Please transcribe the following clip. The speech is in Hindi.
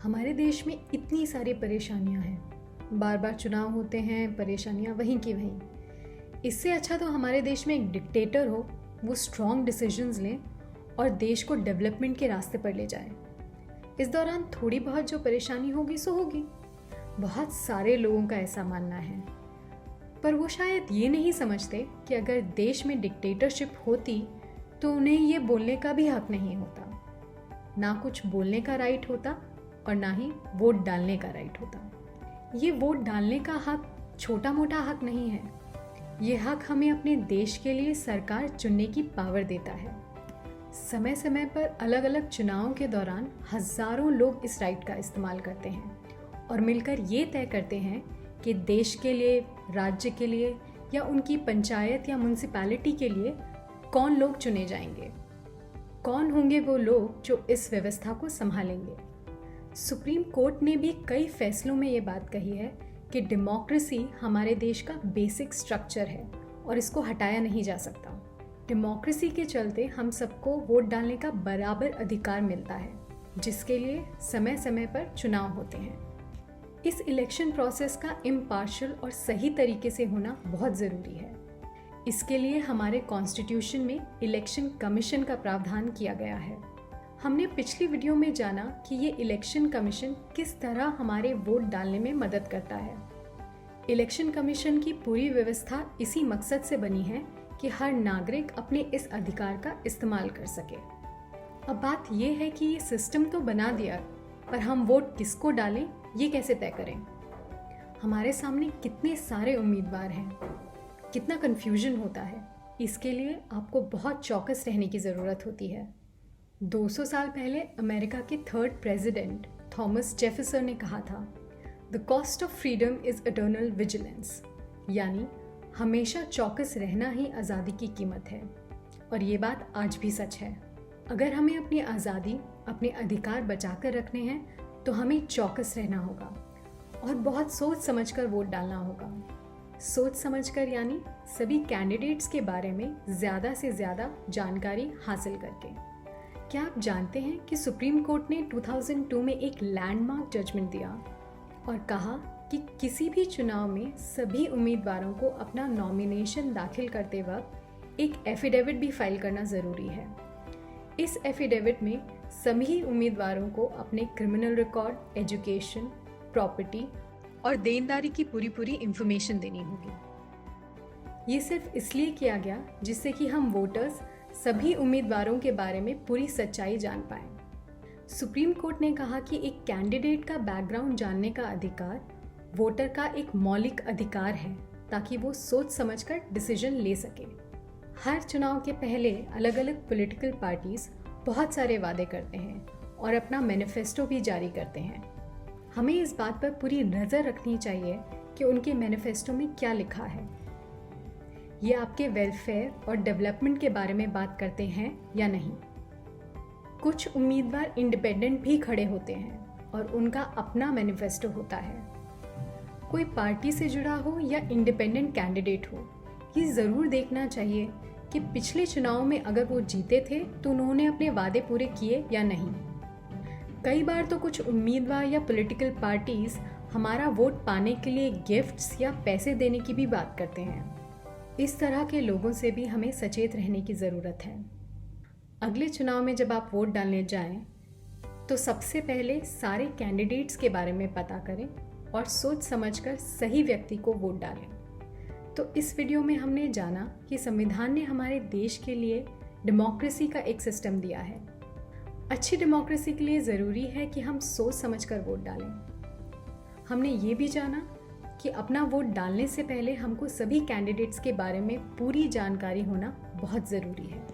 हमारे देश में इतनी सारी परेशानियां हैं, बार बार चुनाव होते हैं, परेशानियां वहीं की वहीं। इससे अच्छा तो हमारे देश में एक डिक्टेटर हो, वो स्ट्रॉन्ग डिसीजंस लें और देश को डेवलपमेंट के रास्ते पर ले जाए। इस दौरान थोड़ी बहुत जो परेशानी होगी सो होगी, बहुत सारे लोगों का ऐसा मानना है। पर वो शायद ये नहीं समझते कि अगर देश में डिक्टेटरशिप होती तो उन्हें ये बोलने का भी हक नहीं होता, ना कुछ बोलने का राइट होता और ना ही वोट डालने का राइट होता। ये वोट डालने का हक छोटा मोटा हक नहीं है, ये हक हमें अपने देश के लिए सरकार चुनने की पावर देता है। समय समय पर अलग अलग चुनावों के दौरान हजारों लोग इस राइट का इस्तेमाल करते हैं और मिलकर ये तय करते हैं कि देश के लिए, राज्य के लिए या उनकी पंचायत या म्युनिसिपैलिटी के लिए कौन लोग चुने जाएंगे, कौन होंगे वो लोग जो इस व्यवस्था को संभालेंगे। सुप्रीम कोर्ट ने भी कई फैसलों में ये बात कही है कि डेमोक्रेसी हमारे देश का बेसिक स्ट्रक्चर है और इसको हटाया नहीं जा सकता। डेमोक्रेसी के चलते हम सबको वोट डालने का बराबर अधिकार मिलता है, जिसके लिए समय समय पर चुनाव होते हैं। इस इलेक्शन प्रोसेस का इम्पार्शियल और सही तरीके से होना बहुत ज़रूरी है। इसके लिए हमारे कॉन्स्टिट्यूशन में इलेक्शन कमीशन का प्रावधान किया गया है। हमने पिछली वीडियो में जाना कि ये इलेक्शन कमीशन किस तरह हमारे वोट डालने में मदद करता है। इलेक्शन कमीशन की पूरी व्यवस्था इसी मकसद से बनी है कि हर नागरिक अपने इस अधिकार का इस्तेमाल कर सके। अब बात यह है कि ये सिस्टम तो बना दिया, पर हम वोट किसको डालें ये कैसे तय करें। हमारे सामने कितने सारे उम्मीदवार हैं, कितना कन्फ्यूजन होता है। इसके लिए आपको बहुत चौकस रहने की ज़रूरत होती है। 200 साल पहले अमेरिका के थर्ड प्रेसिडेंट थॉमस जेफरसन ने कहा था, the cost of freedom is eternal vigilance, यानी हमेशा चौकस रहना ही आज़ादी की कीमत है। और ये बात आज भी सच है। अगर हमें अपनी आज़ादी, अपने अधिकार बचाकर रखने हैं तो हमें चौकस रहना होगा और बहुत सोच समझकर वोट डालना होगा। सोच समझकर यानी सभी कैंडिडेट्स के बारे में ज़्यादा से ज़्यादा जानकारी हासिल करके। क्या आप जानते हैं कि सुप्रीम कोर्ट ने 2002 में एक लैंडमार्क जजमेंट दिया और कहा कि किसी भी चुनाव में सभी उम्मीदवारों को अपना नॉमिनेशन दाखिल करते वक्त एक एफिडेविट भी फाइल करना ज़रूरी है। इस एफिडेविट में सभी उम्मीदवारों को अपने क्रिमिनल रिकॉर्ड, एजुकेशन, प्रॉपर्टी और देनदारी की पूरी इंफॉर्मेशन देनी होगी। ये सिर्फ इसलिए किया गया जिससे कि हम वोटर्स सभी उम्मीदवारों के बारे में पूरी सच्चाई जान पाएं। सुप्रीम कोर्ट ने कहा कि एक कैंडिडेट का बैकग्राउंड जानने का अधिकार वोटर का एक मौलिक अधिकार है, ताकि वो सोच समझकर डिसीजन ले सके। हर चुनाव के पहले अलग अलग पॉलिटिकल पार्टीज बहुत सारे वादे करते हैं और अपना मैनिफेस्टो भी जारी करते हैं। हमें इस बात पर पूरी नज़र रखनी चाहिए कि उनके मैनिफेस्टो में क्या लिखा है। ये आपके वेलफेयर और डेवलपमेंट के बारे में बात करते हैं या नहीं। कुछ उम्मीदवार इंडिपेंडेंट भी खड़े होते हैं और उनका अपना मैनिफेस्टो होता है। कोई पार्टी से जुड़ा हो या इंडिपेंडेंट कैंडिडेट हो, ये ज़रूर देखना चाहिए कि पिछले चुनाव में अगर वो जीते थे तो उन्होंने अपने वादे पूरे किए या नहीं। कई बार तो कुछ उम्मीदवार या पॉलिटिकल पार्टीज हमारा वोट पाने के लिए गिफ्ट्स या पैसे देने की भी बात करते हैं। इस तरह के लोगों से भी हमें सचेत रहने की ज़रूरत है। अगले चुनाव में जब आप वोट डालने जाएं, तो सबसे पहले सारे कैंडिडेट्स के बारे में पता करें और सोच समझकर सही व्यक्ति को वोट डालें। तो इस वीडियो में हमने जाना कि संविधान ने हमारे देश के लिए डेमोक्रेसी का एक सिस्टम दिया है। अच्छी डेमोक्रेसी के लिए ज़रूरी है कि हम सोच समझकर वोट डालें। हमने ये भी जाना कि अपना वोट डालने से पहले हमको सभी कैंडिडेट्स के बारे में पूरी जानकारी होना बहुत ज़रूरी है।